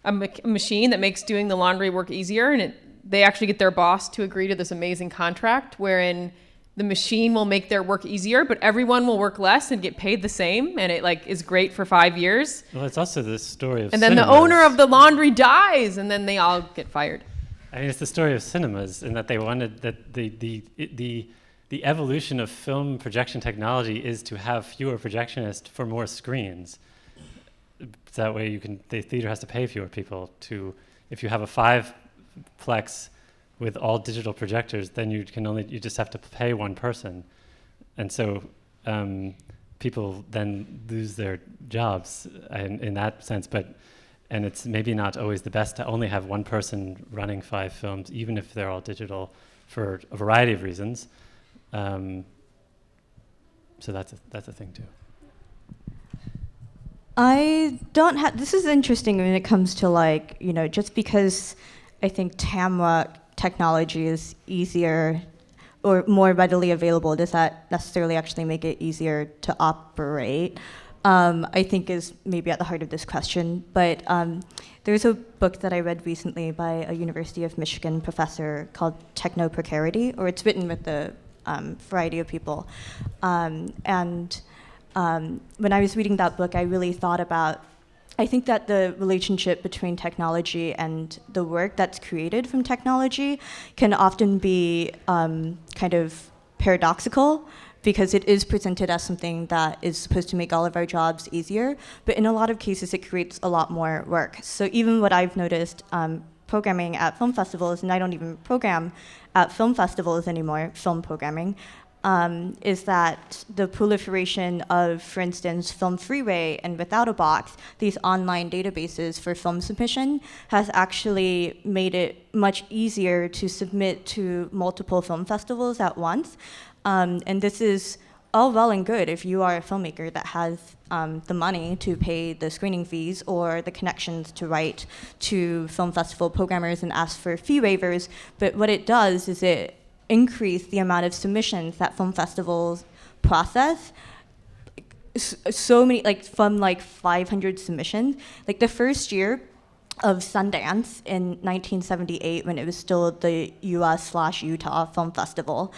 a machine that makes doing the laundry work easier, and they actually get their boss to agree to this amazing contract wherein the machine will make their work easier, but everyone will work less and get paid the same, and it is great for 5 years. Well, it's also the story of and then cinemas. The owner of the laundry dies, and then they all get fired. I mean, it's the story of cinemas in that they wanted that the evolution of film projection technology is to have fewer projectionists for more screens. So that way the theater has to pay fewer people if you have a 5-plex with all digital projectors, then you just have to pay one person. And so people then lose their jobs in that sense, and it's maybe not always the best to only have one person running 5 films, even if they're all digital, for a variety of reasons. So that's a thing too. This is interesting when it comes to just because I think camera technology is easier or more readily available, does that necessarily actually make it easier to operate? I think is maybe at the heart of this question. But there's a book that I read recently by a University of Michigan professor called Techno-Precarity, or it's written with a variety of people. When I was reading that book, I really thought about, I think that the relationship between technology and the work that's created from technology can often be kind of paradoxical, because it is presented as something that is supposed to make all of our jobs easier, but in a lot of cases it creates a lot more work. So even what I've noticed programming at film festivals, and I don't even program at film festivals anymore, film programming, is that the proliferation of, for instance, Film Freeway and Without a Box, these online databases for film submission, has actually made it much easier to submit to multiple film festivals at once. And this is all well and good if you are a filmmaker that has the money to pay the screening fees or the connections to write to film festival programmers and ask for fee waivers. But what it does is it increase the amount of submissions that film festivals process. So many, like from like 500 submissions. Like the first year of Sundance in 1978, when it was still the US/Utah Film Festival,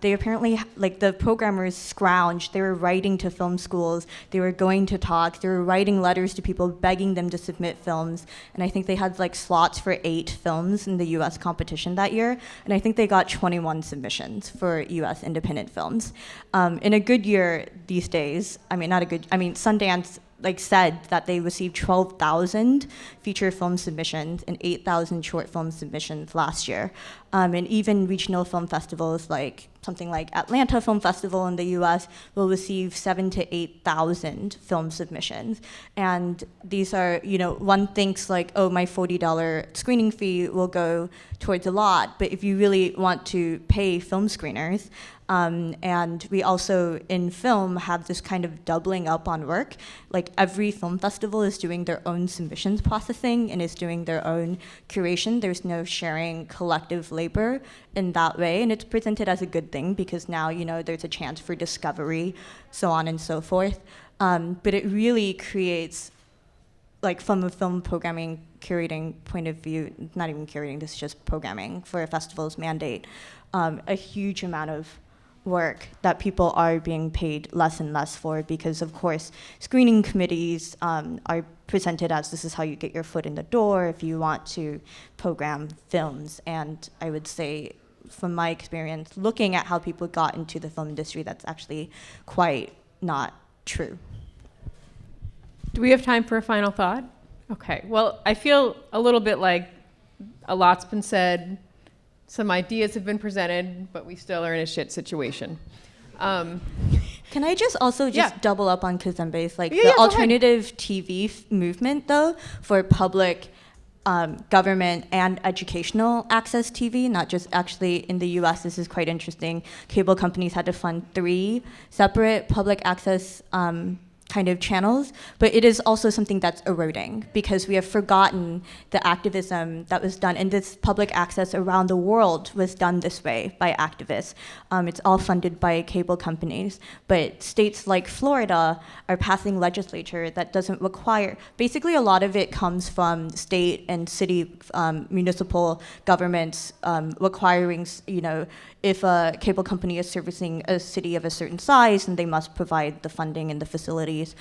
they apparently, like the programmers scrounged, they were writing to film schools, they were going to talks, they were writing letters to people begging them to submit films, and I think they had like slots for 8 films in the US competition that year, and I think they got 21 submissions for US independent films. In a good year these days, Sundance said that they received 12,000 feature film submissions and 8,000 short film submissions last year. And even regional film festivals like something like Atlanta Film Festival in the US will receive 7,000 to 8,000 film submissions. And these are, one thinks like, oh, my $40 screening fee will go towards a lot. But if you really want to pay film screeners, and we also in film have this kind of doubling up on work. Like every film festival is doing their own submissions processing and is doing their own curation. There's no sharing collective labor in that way, and it's presented as a good thing because now there's a chance for discovery, so on and so forth. But it really creates, like from a film programming curating point of view, not even curating, this is just programming for a festival's mandate, a huge amount of work that people are being paid less and less for because, of course, screening committees are presented as this is how you get your foot in the door if you want to program films. And I would say, from my experience, looking at how people got into the film industry, that's actually quite not true. Do we have time for a final thought? Okay, well, I feel a little bit like a lot's been said. Some ideas have been presented, but we still are in a shit situation. Can I just also double up on Kazembe's, the alternative TV movement, though, for public government and educational access TV, not just actually in the US, this is quite interesting. Cable companies had to fund 3 separate public access kind of channels, but it is also something that's eroding because we have forgotten the activism that was done, and this public access around the world was done this way by activists. It's all funded by cable companies, but states like Florida are passing legislature that doesn't require, basically a lot of it comes from state and city municipal governments requiring, if a cable company is servicing a city of a certain size, then they must provide the funding and the facilities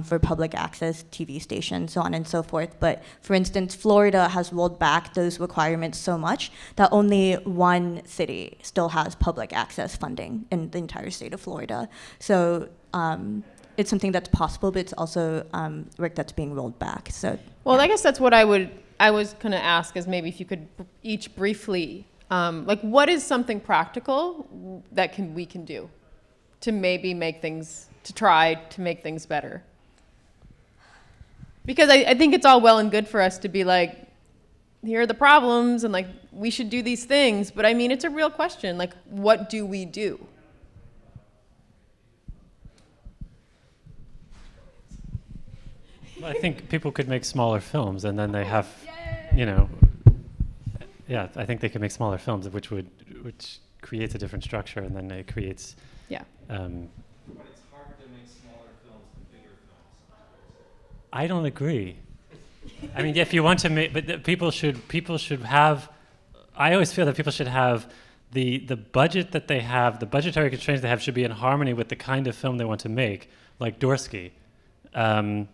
for public access TV stations, so on and so forth. But for instance, Florida has rolled back those requirements so much that only 1 city still has public access funding in the entire state of Florida. So it's something that's possible, but it's also work that's being rolled back. So, well, I guess that's what I was going to ask is maybe if you could each briefly, what is something practical that we can do to maybe try to make things better? Because I think it's all well and good for us to be like, here are the problems, and we should do these things. But I mean, it's a real question. What do we do? Well, I think people could make smaller films, and then they have, I think they could make smaller films, which creates a different structure, and then it creates. Yeah. But it's harder to make smaller films than bigger films. I don't agree. I mean, if you want to make, but people should have. I always feel that people should have the budget that they have, the budgetary constraints they have, should be in harmony with the kind of film they want to make. Like Dorsky, who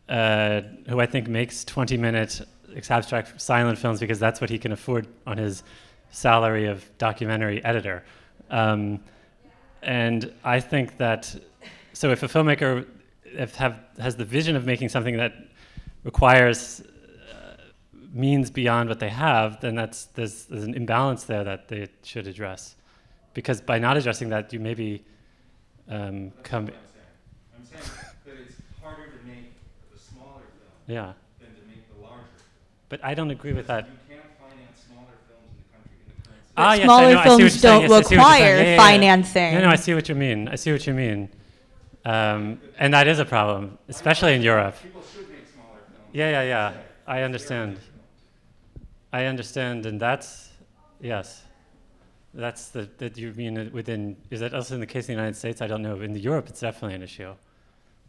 I think makes 20-minute abstract silent films because that's what he can afford on his salary of documentary editor. And I think that, so if a filmmaker has the vision of making something that requires means beyond what they have, then there's an imbalance there that they should address. Because by not addressing that, you maybe come... I'm saying that it's harder to make the smaller film than to make the larger. But I don't agree with that. You can't finance smaller films in the country in the current Smaller films don't require financing. No, I see what you mean. And that is a problem, especially in Europe. People should make smaller films. Yeah. I understand, and that's, yes. That's that you mean within, is that also in the case of the United States? I don't know. In Europe, it's definitely an issue.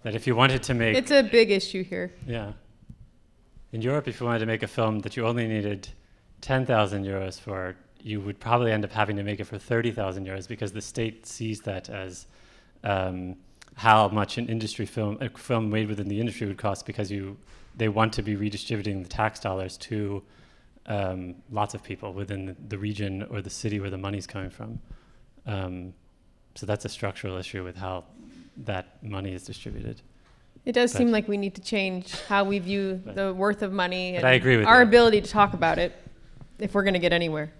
That if you wanted to make... It's a big issue here. Yeah. In Europe, if you wanted to make a film that you only needed 10,000 euros for, you would probably end up having to make it for 30,000 euros because the state sees that as how much an industry film, a film made within the industry would cost, because they want to be redistributing the tax dollars to lots of people within the region or the city where the money's coming from. So that's a structural issue with how that money is distributed. It does seem like we need to change how we view the worth of money and I agree with our you. ability to talk about it if we're going to get anywhere.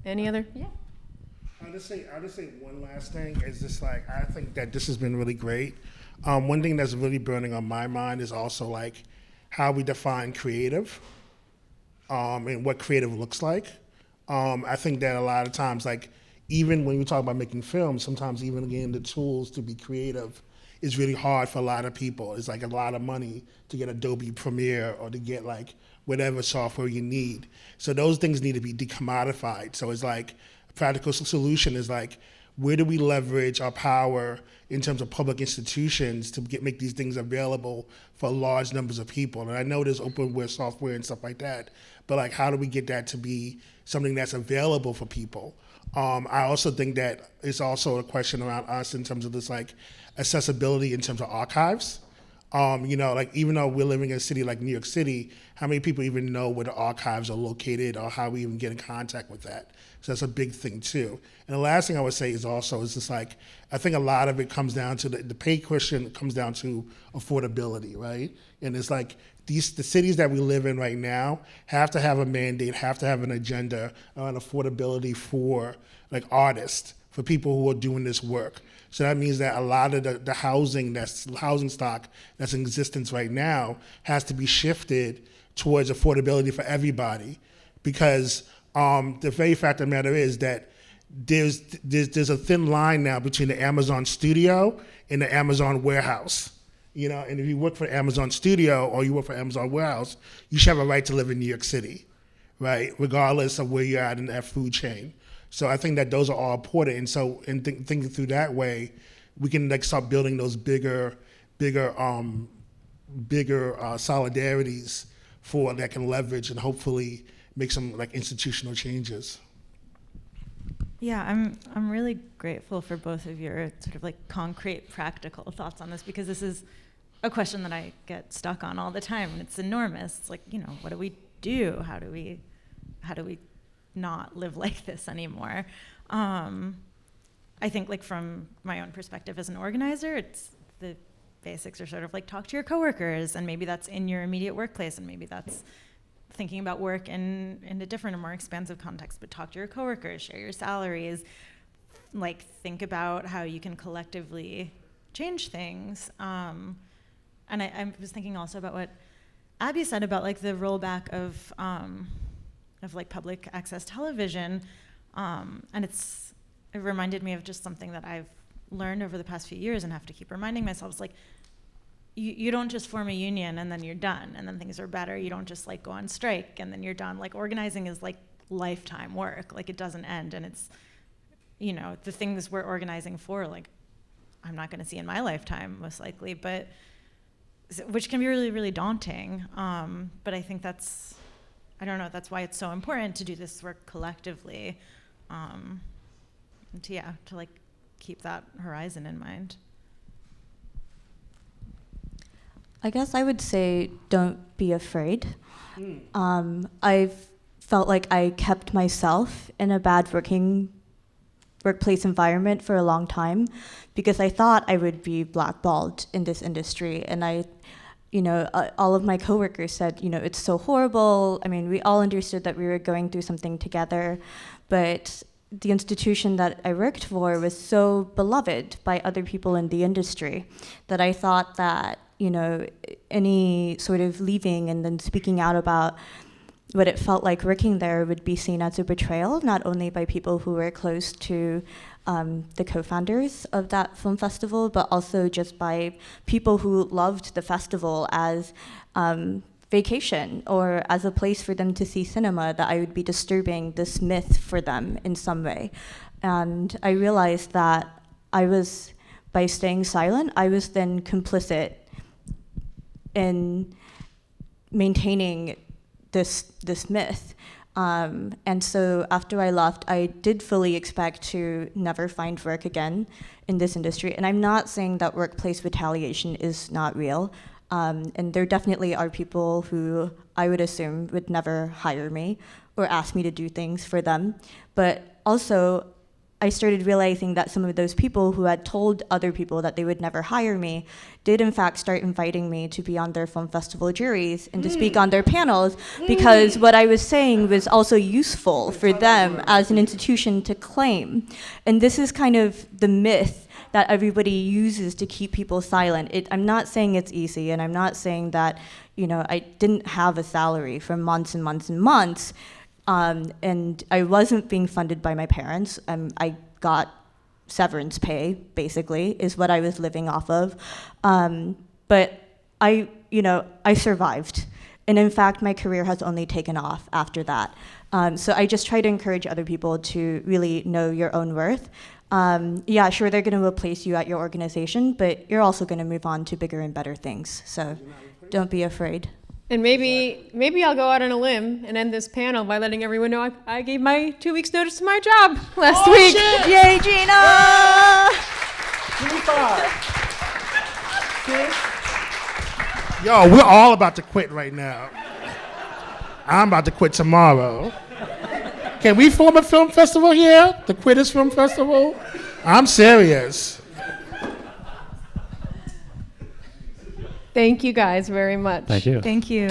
Any other? Yeah. I'll just say one last thing. Is just like, I think that this has been really great. One thing that's really burning on my mind is also like how we define creative, and what creative looks like. I think that a lot of times, like even when we talk about making films, sometimes even getting the tools to be creative is really hard for a lot of people. It's like a lot of money to get Adobe Premiere or to get like whatever software you need. So those things need to be decommodified. So it's like a practical solution is like, where do we leverage our power in terms of public institutions to make these things available for large numbers of people? And I know there's openware software and stuff like that, but like, how do we get that to be something that's available for people? I also think that it's also a question around us in terms of this like accessibility in terms of archives. Like even though we're living in a city like New York City, how many people even know where the archives are located or how we even get in contact with that? So that's a big thing too. And the last thing I would say is just like, I think a lot of it comes down to the pay question comes down to affordability, right? And it's like the cities that we live in right now have to have a mandate, have to have an agenda on affordability for like artists, for people who are doing this work. So that means that a lot of the housing stock that's in existence right now has to be shifted towards affordability for everybody, because the very fact of the matter is that there's a thin line now between the Amazon studio and the Amazon warehouse. And if you work for Amazon studio or you work for Amazon warehouse, you should have a right to live in New York City, right? Regardless of where you're at in that food chain. So I think that those are all important. And so in thinking through that way, we can like start building those bigger solidarities for that can leverage and hopefully make some like institutional changes. Yeah, I'm really grateful for both of your sort of like concrete, practical thoughts on this, because this is a question that I get stuck on all the time, and it's enormous. It's like, what do we do? How do we not live like this anymore? I think like from my own perspective as an organizer, it's the basics are sort of like talk to your coworkers, and maybe that's in your immediate workplace, and maybe that's thinking about work in a different or more expansive context, but talk to your coworkers, share your salaries, like think about how you can collectively change things. And I was thinking also about what Abby said about like the rollback of like public access television, and it reminded me of just something that I've learned over the past few years and have to keep reminding myself. It's like, you don't just form a union and then you're done and then things are better. You don't just like go on strike and then you're done. Like organizing is like lifetime work. Like it doesn't end, and it's, the things we're organizing for, like I'm not going to see in my lifetime most likely, but which can be really, really daunting. But I think that's why it's so important to do this work collectively, and to like keep that horizon in mind. I guess I would say don't be afraid. I've felt like I kept myself in a bad workplace environment for a long time because I thought I would be blackballed in this industry. And all of my coworkers said, it's so horrible. I mean, we all understood that we were going through something together, but the institution that I worked for was so beloved by other people in the industry that I thought that any sort of leaving and then speaking out about what it felt like working there would be seen as a betrayal, not only by people who were close to the co-founders of that film festival, but also just by people who loved the festival as vacation or as a place for them to see cinema, that I would be disturbing this myth for them in some way. And I realized that by staying silent, I was then complicit in maintaining this myth. And so after I left, I did fully expect to never find work again in this industry. And I'm not saying that workplace retaliation is not real. And there definitely are people who I would assume would never hire me or ask me to do things for them. But also, I started realizing that some of those people who had told other people that they would never hire me did in fact start inviting me to be on their film festival juries and to speak on their panels, because what I was saying was also useful for them as an institution to claim. And this is kind of the myth that everybody uses to keep people silent. I'm not saying it's easy, and I'm not saying that, I didn't have a salary for months and months and months. And I wasn't being funded by my parents. I got severance pay, basically, is what I was living off of. But I survived. And in fact, my career has only taken off after that. So I just try to encourage other people to really know your own worth. Yeah, sure, they're going to replace you at your organization, but you're also going to move on to bigger and better things. So don't be afraid. And maybe I'll go out on a limb and end this panel by letting everyone know I gave my 2 weeks notice to my job last week. Shit. Yay, Gina! Give me 5. Yo, we're all about to quit right now. I'm about to quit tomorrow. Can we form a film festival here? The Quitters Film Festival? I'm serious. Thank you guys very much. Thank you. Thank you.